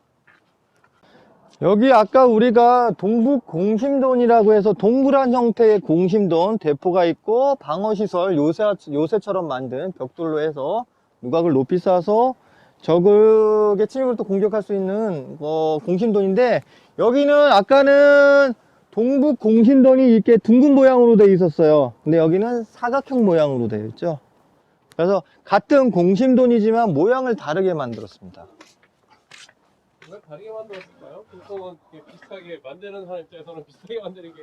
여기 아까 우리가 동북 공심돈이라고 해서 동그란 형태의 공심돈 대포가 있고 방어시설 요새처럼 만든 벽돌로 해서 누각을 높이 쌓아서 적의 침입을 또 공격할 수 있는 공심돈인데, 여기는 아까는 동북 공심돈이 이렇게 둥근 모양으로 되어 있었어요. 근데 여기는 사각형 모양으로 되어 있죠. 그래서 같은 공심돈이지만 모양을 다르게 만들었습니다. 왜 다르게 만들었을까요? 보통은 비슷하게 만드는 사람 입장에서는 비슷하게 만드는 게.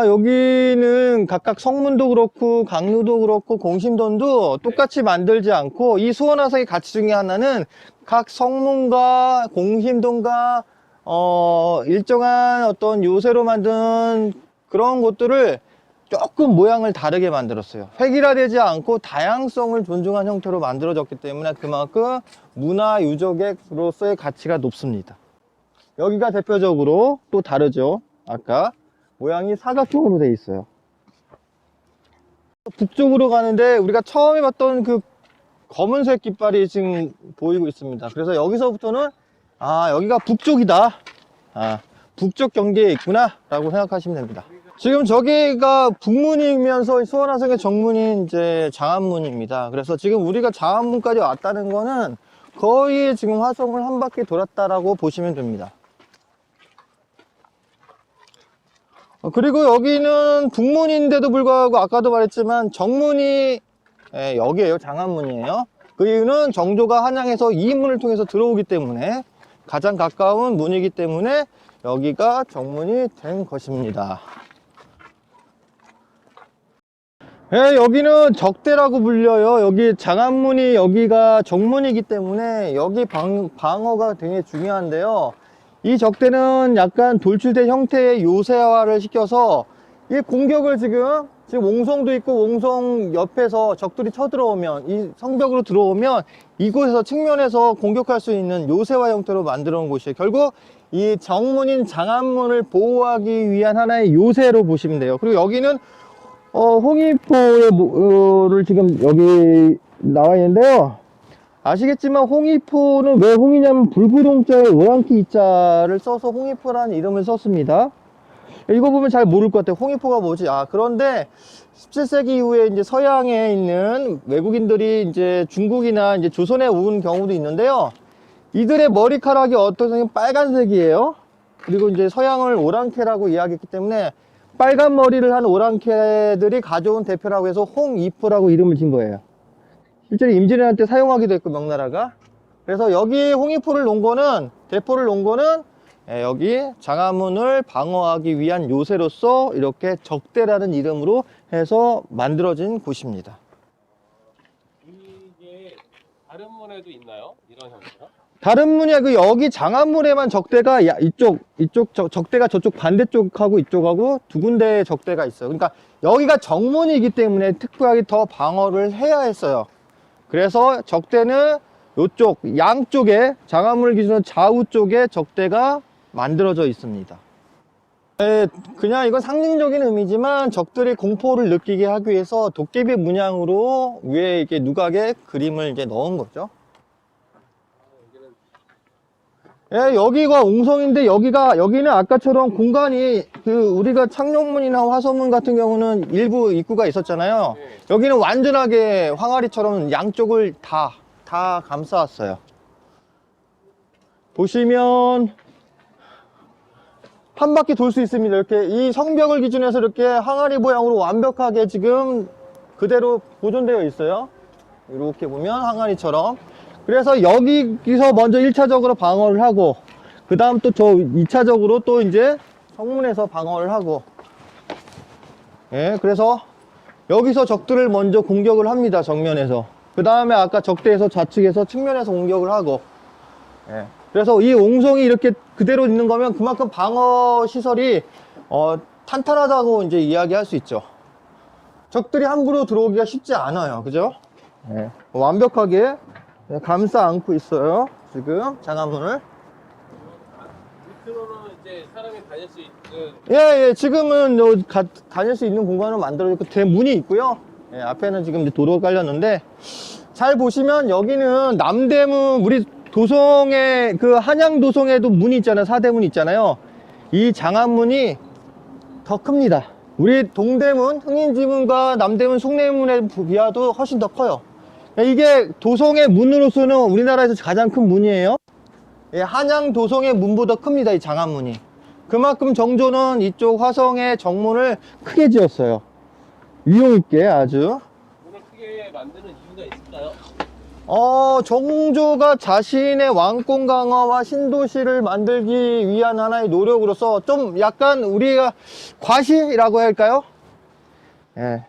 여기는 각각 성문도 그렇고 강루도 그렇고 공심돈도 똑같이 만들지 않고, 이 수원화석의 가치 중에 하나는 각 성문과 공심돈과 일정한 어떤 요새로 만든 그런 것들을 조금 모양을 다르게 만들었어요. 획일화되지 않고 다양성을 존중한 형태로 만들어졌기 때문에 그만큼 문화 유적으로서의 가치가 높습니다. 여기가 대표적으로 또 다르죠. 아까 모양이 사각형으로 되어 있어요. 북쪽으로 가는데 우리가 처음에 봤던 그 검은색 깃발이 지금 보이고 있습니다. 그래서 여기서부터는 여기가 북쪽이다, 북쪽 경계에 있구나 라고 생각하시면 됩니다. 지금 저기가 북문이면서 수원화성의 정문인 이제 장안문입니다. 그래서 지금 우리가 장안문까지 왔다는 거는 거의 지금 화성을 한 바퀴 돌았다라고 보시면 됩니다. 그리고 여기는 북문인데도 불구하고 아까도 말했지만 정문이 여기에요. 장안문이에요. 그 이유는 정조가 한양에서 이 문을 통해서 들어오기 때문에 가장 가까운 문이기 때문에 여기가 정문이 된 것입니다. 여기는 적대라고 불려요. 여기 장안문이 여기가 정문이기 때문에 여기 방어가 되게 중요한데요. 이 적대는 약간 돌출된 형태의 요새화를 시켜서 이 공격을 지금 옹성도 있고 옹성 옆에서 적들이 쳐들어오면, 이 성벽으로 들어오면 이곳에서 측면에서 공격할 수 있는 요새화 형태로 만들어 놓은 곳이에요. 결국 이 정문인 장안문을 보호하기 위한 하나의 요새로 보시면 돼요. 그리고 여기는 홍위포를 지금 여기 나와 있는데요. 아시겠지만 홍위포는 왜 홍이냐면 불구동자에 오랑캐 이자를 써서 홍위포라는 이름을 썼습니다. 이거 보면 잘 모를 것 같아요. 홍위포가 뭐지? 그런데 17세기 이후에 이제 서양에 있는 외국인들이 이제 중국이나 이제 조선에 온 경우도 있는데요. 이들의 머리카락이 어떤 색이 빨간색이에요. 그리고 이제 서양을 오랑캐라고 이야기했기 때문에 빨간 머리를 한 오랑캐들이 가져온 대표라고 해서 홍위포라고 이름을 진 거예요. 실제로 임진왜란 때 사용하기도 했고, 명나라가. 그래서 여기 홍위포를 놓은 거는, 대포를 놓은 거는 여기 장안문을 방어하기 위한 요새로서 이렇게 적대라는 이름으로 해서 만들어진 곳입니다. 이게 다른 문에도 있나요? 이런 형태가? 다른 문이 아니고 여기 장안문에만 적대가 적대가 저쪽 반대쪽하고 이쪽하고 두 군데의 적대가 있어요. 그러니까 여기가 정문이기 때문에 특별하게 더 방어를 해야 했어요. 그래서 적대는 이쪽 양쪽에, 장안문을 기준으로 좌우 쪽에 적대가 만들어져 있습니다. 그냥 이건 상징적인 의미지만 적들이 공포를 느끼게 하기 위해서 도깨비 문양으로 위에 이렇게 누각에 그림을 이제 넣은 거죠. 여기가 옹성인데 여기는 아까처럼 공간이 우리가 창룡문이나 화서문 같은 경우는 일부 입구가 있었잖아요. 여기는 완전하게 황아리처럼 양쪽을 다 감싸왔어요. 보시면 한 바퀴 돌 수 있습니다. 이렇게 이 성벽을 기준해서 이렇게 항아리 모양으로 완벽하게 지금 그대로 보존되어 있어요. 이렇게 보면 항아리처럼. 그래서 여기서 먼저 1차적으로 방어를 하고, 그 다음 또 저 2차적으로 또 이제 성문에서 방어를 하고, 그래서 여기서 적들을 먼저 공격을 합니다. 정면에서. 그 다음에 아까 적대에서 좌측에서 측면에서 공격을 하고, 그래서 이 옹성이 이렇게 그대로 있는 거면 그만큼 방어 시설이 탄탄하다고 이제 이야기할 수 있죠. 적들이 함부로 들어오기가 쉽지 않아요. 그죠? 완벽하게 감싸 안고 있어요. 지금 장안문을. 밑으로는 이제 사람이 다닐 수 있는. 지금은 다닐 수 있는 공간을 만들어졌고 대문이 있고요. 예, 앞에는 지금 이제 도로가 깔렸는데, 잘 보시면 여기는 남대문, 우리 도성에, 그 한양 도성에도 문이 있잖아요. 사대문 있잖아요. 이 장안문이 더 큽니다. 우리 동대문, 흥인지문과 남대문, 숭례문에 비하도 훨씬 더 커요. 이게 도성의 문으로서는 우리나라에서 가장 큰 문이에요. 예, 한양 도성의 문보다 큽니다. 이 장안문이. 그만큼 정조는 이쪽 화성의 정문을 크게 지었어요. 위용 있게 아주. 문을 크게 만드는 이유가 있을까요? 정조가 자신의 왕권 강화와 신도시를 만들기 위한 하나의 노력으로서 좀 약간 우리가 과시라고 할까요? 예.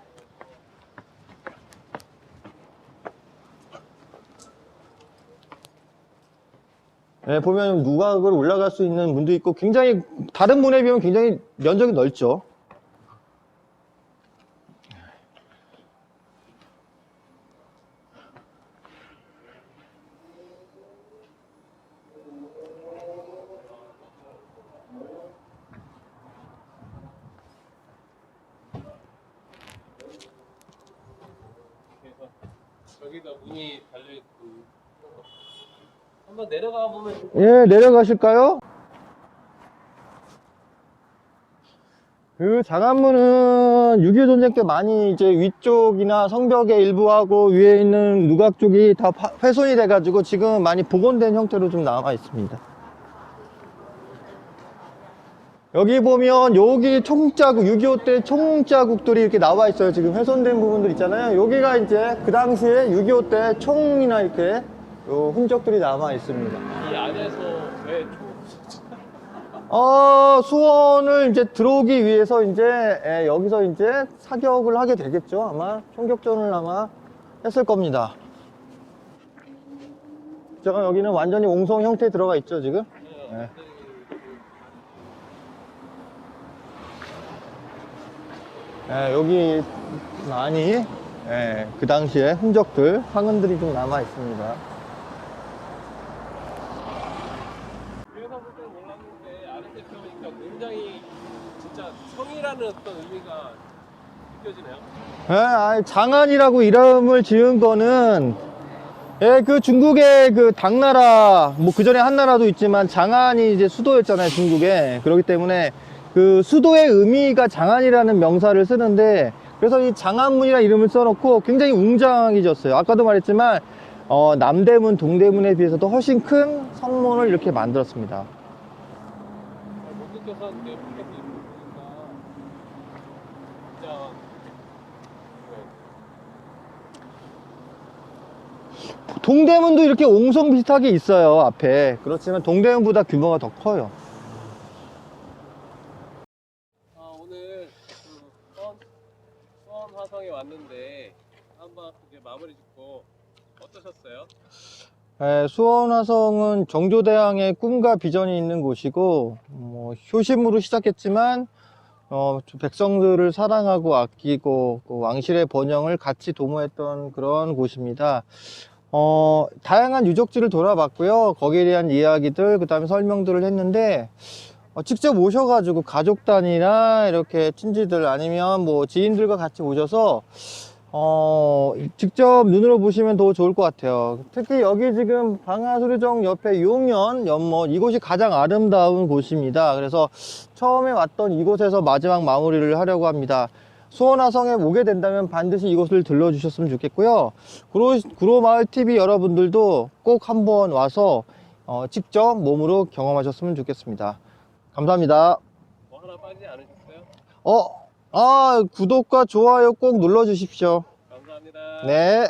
예, 보면 누각으로 올라갈 수 있는 문도 있고 굉장히 다른 문에 비하면 굉장히 면적이 넓죠. 그래서 저기다 문이 달려있고 한번 내려가 보면 예, 내려가실까요? 그 장안문은 6.25 전쟁 때 많이 이제 위쪽이나 성벽의 일부하고 위에 있는 누각 쪽이 다 훼손이 돼가지고 지금 많이 복원된 형태로 좀 남아 있습니다. 여기 보면 여기 총자국, 6.25 때 총자국들이 이렇게 나와 있어요. 지금 훼손된 부분들 있잖아요. 여기가 이제 그 당시에 6.25 때 총이나 이렇게 요 흔적들이 남아 있습니다. 이 안에서 왜 수원을 이제 들어오기 위해서 이제 여기서 이제 사격을 하게 되겠죠. 아마 총격전을 아마 했을 겁니다. 제가 여기는 완전히 옹성 형태에 들어가 있죠, 지금. 예. 여기 많이 그 당시에 흔적들, 황흔들이 좀 남아 있습니다. 위에서 볼 때는 몰랐는데 아랫에 펴보니까 굉장히 진짜 성이라는 어떤 의미가 느껴지네요. 장안이라고 이름을 지은 거는 그 중국의 그 당나라, 뭐 그 전에 한나라도 있지만 장안이 이제 수도였잖아요, 중국에. 그렇기 때문에 그 수도의 의미가 장안이라는 명사를 쓰는데, 그래서 이 장안문이라는 이름을 써놓고 굉장히 웅장해졌어요. 아까도 말했지만 남대문, 동대문에 비해서도 훨씬 큰 성문을 이렇게 만들었습니다. 못 느껴서는데 밖에서 이렇게 보니까 진짜 동대문도 이렇게 옹성 비슷하게 있어요, 앞에. 그렇지만 동대문보다 규모가 더 커요. 오늘 그 수원 화성에 왔는데 한번 이제 마무리 짓고 어떠셨어요? 수원 화성은 정조대왕의 꿈과 비전이 있는 곳이고, 효심으로 시작했지만 백성들을 사랑하고 아끼고 그 왕실의 번영을 같이 도모했던 그런 곳입니다. 다양한 유적지를 돌아봤고요. 거기에 대한 이야기들, 그 다음에 설명들을 했는데, 직접 오셔가지고 가족 단위나 이렇게 친지들 아니면 뭐 지인들과 같이 오셔서 직접 눈으로 보시면 더 좋을 것 같아요. 특히 여기 지금 방화수류정 옆에 용연 연못, 이곳이 가장 아름다운 곳입니다. 그래서 처음에 왔던 이곳에서 마지막 마무리를 하려고 합니다. 수원화성에 오게 된다면 반드시 이곳을 들러주셨으면 좋겠고요. 구로마을TV 여러분들도 꼭 한번 와서 직접 몸으로 경험하셨으면 좋겠습니다. 감사합니다. 뭐 하나 빠지지 않으셨어요? 구독과 좋아요 꼭 눌러주십시오. 감사합니다. 네.